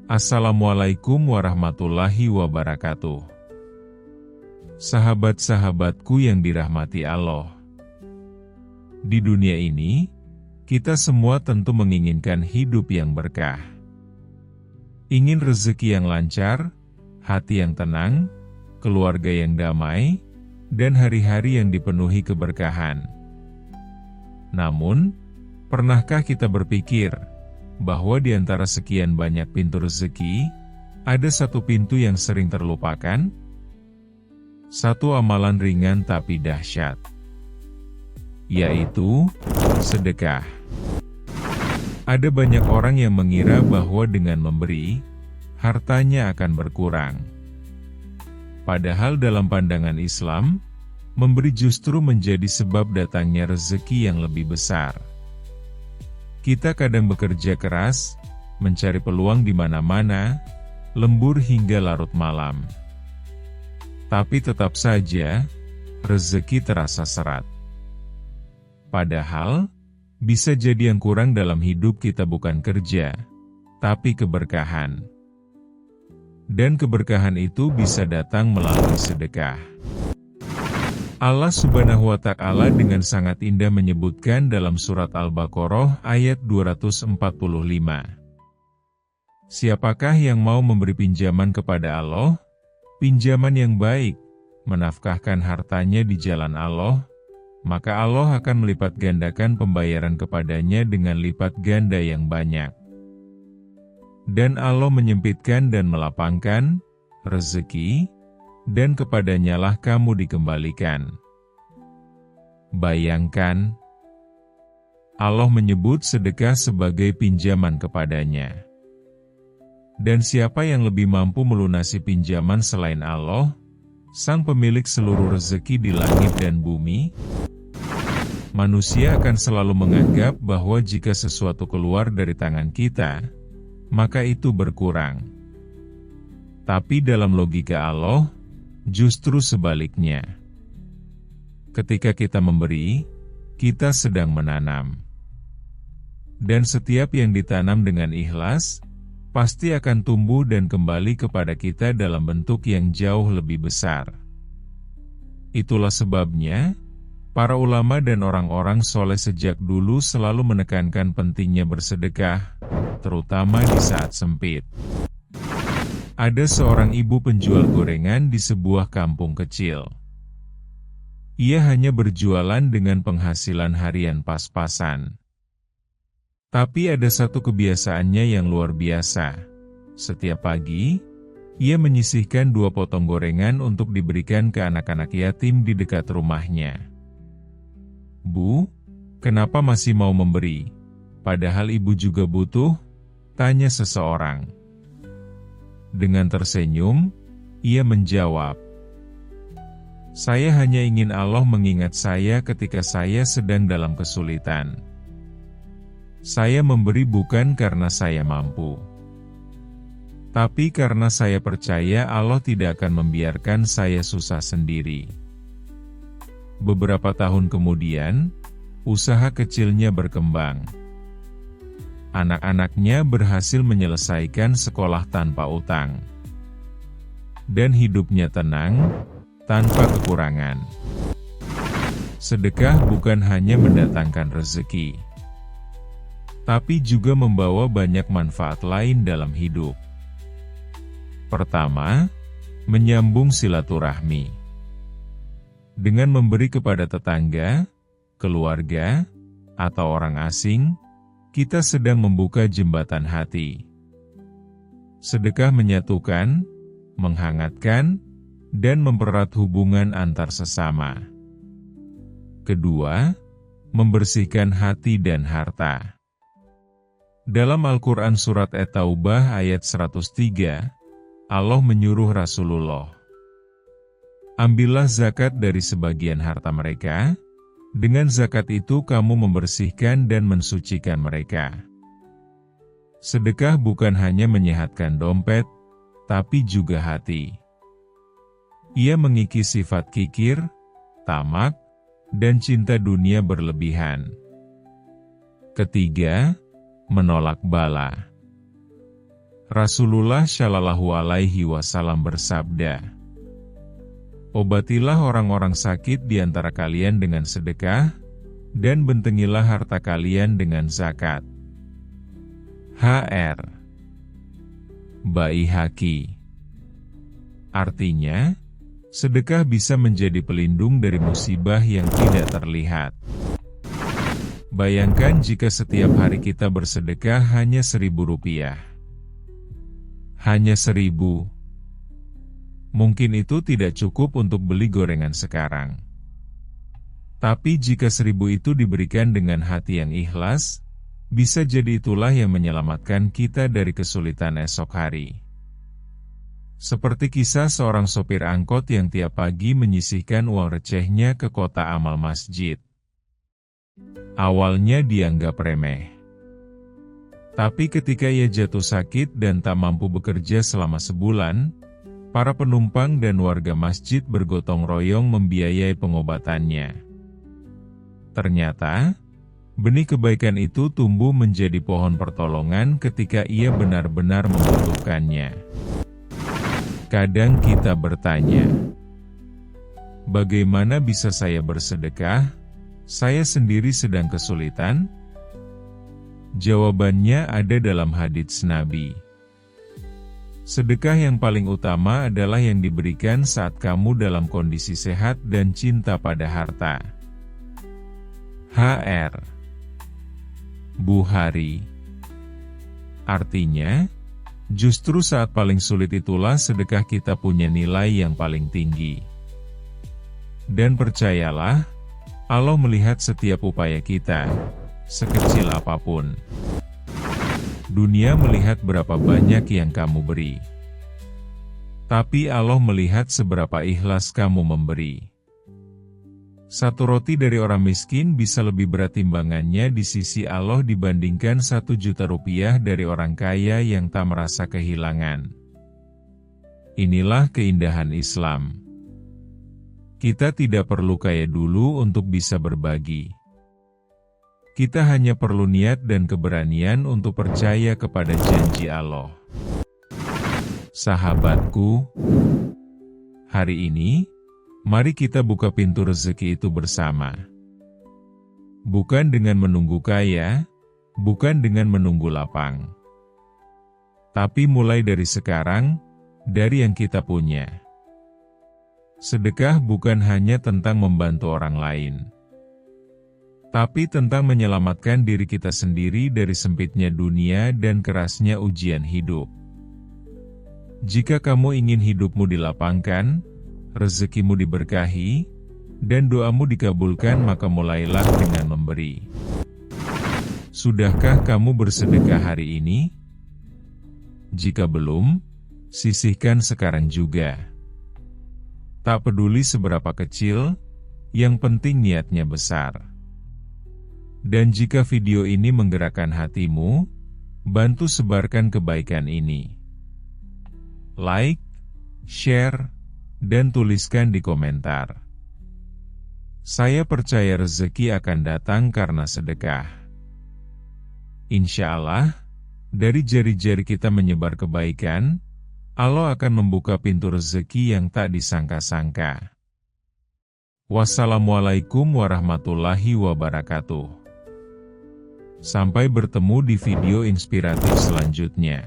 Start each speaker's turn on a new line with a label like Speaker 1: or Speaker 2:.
Speaker 1: Assalamualaikum warahmatullahi wabarakatuh. Sahabat-sahabatku yang dirahmati Allah. Di dunia ini, kita semua tentu menginginkan hidup yang berkah. Ingin rezeki yang lancar, hati yang tenang, keluarga yang damai, dan hari-hari yang dipenuhi keberkahan. Namun, pernahkah kita berpikir bahwa di antara sekian banyak pintu rezeki, ada satu pintu yang sering terlupakan? Satu amalan ringan tapi dahsyat, yaitu sedekah. Ada banyak orang yang mengira bahwa dengan memberi, hartanya akan berkurang. Padahal dalam pandangan Islam, memberi justru menjadi sebab datangnya rezeki yang lebih besar. Kita kadang bekerja keras, mencari peluang di mana-mana, lembur hingga larut malam. Tapi tetap saja, rezeki terasa serat. Padahal, bisa jadi yang kurang dalam hidup kita bukan kerja, tapi keberkahan. Dan keberkahan itu bisa datang melalui sedekah. Allah Subhanahu wa Ta'ala dengan sangat indah menyebutkan dalam surat Al-Baqarah ayat 245. Siapakah yang mau memberi pinjaman kepada Allah, pinjaman yang baik, menafkahkan hartanya di jalan Allah, maka Allah akan melipat gandakan pembayaran kepadanya dengan lipat ganda yang banyak. Dan Allah menyempitkan dan melapangkan rezeki, dan kepadanyalah kamu dikembalikan. Bayangkan, Allah menyebut sedekah sebagai pinjaman kepadanya. Dan siapa yang lebih mampu melunasi pinjaman selain Allah, Sang pemilik seluruh rezeki di langit dan bumi? Manusia akan selalu menganggap bahwa jika sesuatu keluar dari tangan kita, maka itu berkurang. Tapi dalam logika Allah, justru sebaliknya. Ketika kita memberi, kita sedang menanam. Dan setiap yang ditanam dengan ikhlas, pasti akan tumbuh dan kembali kepada kita dalam bentuk yang jauh lebih besar. Itulah sebabnya, para ulama dan orang-orang soleh sejak dulu selalu menekankan pentingnya bersedekah, terutama di saat sempit. Ada seorang ibu penjual gorengan di sebuah kampung kecil. Ia hanya berjualan dengan penghasilan harian pas-pasan. Tapi ada satu kebiasaannya yang luar biasa. Setiap pagi, ia menyisihkan 2 potong gorengan untuk diberikan ke anak-anak yatim di dekat rumahnya. "Bu, kenapa masih mau memberi? Padahal ibu juga butuh?" tanya seseorang. Dengan tersenyum, ia menjawab, "Saya hanya ingin Allah mengingat saya ketika saya sedang dalam kesulitan. Saya memberi bukan karena saya mampu, tapi karena saya percaya Allah tidak akan membiarkan saya susah sendiri." Beberapa tahun kemudian, usaha kecilnya berkembang. Anak-anaknya berhasil menyelesaikan sekolah tanpa utang. Dan hidupnya tenang, tanpa kekurangan. Sedekah bukan hanya mendatangkan rezeki, tapi juga membawa banyak manfaat lain dalam hidup. Pertama, menyambung silaturahmi. Dengan memberi kepada tetangga, keluarga, atau orang asing, kita sedang membuka jembatan hati. Sedekah menyatukan, menghangatkan, dan mempererat hubungan antar sesama. Kedua, membersihkan hati dan harta. Dalam Al-Quran Surat At-Taubah ayat 103, Allah menyuruh Rasulullah, "Ambillah zakat dari sebagian harta mereka, dengan zakat itu kamu membersihkan dan mensucikan mereka." Sedekah bukan hanya menyehatkan dompet, tapi juga hati. Ia mengikis sifat kikir, tamak, dan cinta dunia berlebihan. Ketiga, menolak bala. Rasulullah Shallallahu Alaihi Wasallam bersabda, "Obatilah orang-orang sakit di antara kalian dengan sedekah, dan bentengilah harta kalian dengan zakat." Hr. Baihaqi. Artinya, sedekah bisa menjadi pelindung dari musibah yang tidak terlihat. Bayangkan jika setiap hari kita bersedekah hanya Rp1.000. Hanya 1.000. Mungkin itu tidak cukup untuk beli gorengan sekarang. Tapi jika 1.000 itu diberikan dengan hati yang ikhlas, bisa jadi itulah yang menyelamatkan kita dari kesulitan esok hari. Seperti kisah seorang sopir angkot yang tiap pagi menyisihkan uang recehnya ke kotak amal masjid. Awalnya dianggap remeh. Tapi ketika ia jatuh sakit dan tak mampu bekerja selama sebulan, para penumpang dan warga masjid bergotong royong membiayai pengobatannya. Ternyata, benih kebaikan itu tumbuh menjadi pohon pertolongan ketika ia benar-benar membutuhkannya. Kadang kita bertanya, bagaimana bisa saya bersedekah? Saya sendiri sedang kesulitan? Jawabannya ada dalam hadits Nabi. Sedekah yang paling utama adalah yang diberikan saat kamu dalam kondisi sehat dan cinta pada harta. Hr. Bukhari. Artinya, justru saat paling sulit itulah sedekah kita punya nilai yang paling tinggi. Dan percayalah, Allah melihat setiap upaya kita, sekecil apapun. Dunia melihat berapa banyak yang kamu beri. Tapi Allah melihat seberapa ikhlas kamu memberi. Satu roti dari orang miskin bisa lebih berat timbangannya di sisi Allah dibandingkan 1 juta rupiah dari orang kaya yang tak merasa kehilangan. Inilah keindahan Islam. Kita tidak perlu kaya dulu untuk bisa berbagi. Kita hanya perlu niat dan keberanian untuk percaya kepada janji Allah. Sahabatku, hari ini, mari kita buka pintu rezeki itu bersama. Bukan dengan menunggu kaya, bukan dengan menunggu lapang. Tapi mulai dari sekarang, dari yang kita punya. Sedekah bukan hanya tentang membantu orang lain, tapi tentang menyelamatkan diri kita sendiri dari sempitnya dunia dan kerasnya ujian hidup. Jika kamu ingin hidupmu dilapangkan, rezekimu diberkahi, dan doamu dikabulkan, maka mulailah dengan memberi. Sudahkah kamu bersedekah hari ini? Jika belum, sisihkan sekarang juga. Tak peduli seberapa kecil, yang penting niatnya besar. Dan jika video ini menggerakkan hatimu, bantu sebarkan kebaikan ini. Like, share, dan tuliskan di komentar. Saya percaya rezeki akan datang karena sedekah. Insya Allah, dari jari-jari kita menyebar kebaikan, Allah akan membuka pintu rezeki yang tak disangka-sangka. Wassalamualaikum warahmatullahi wabarakatuh. Sampai bertemu di video inspiratif selanjutnya.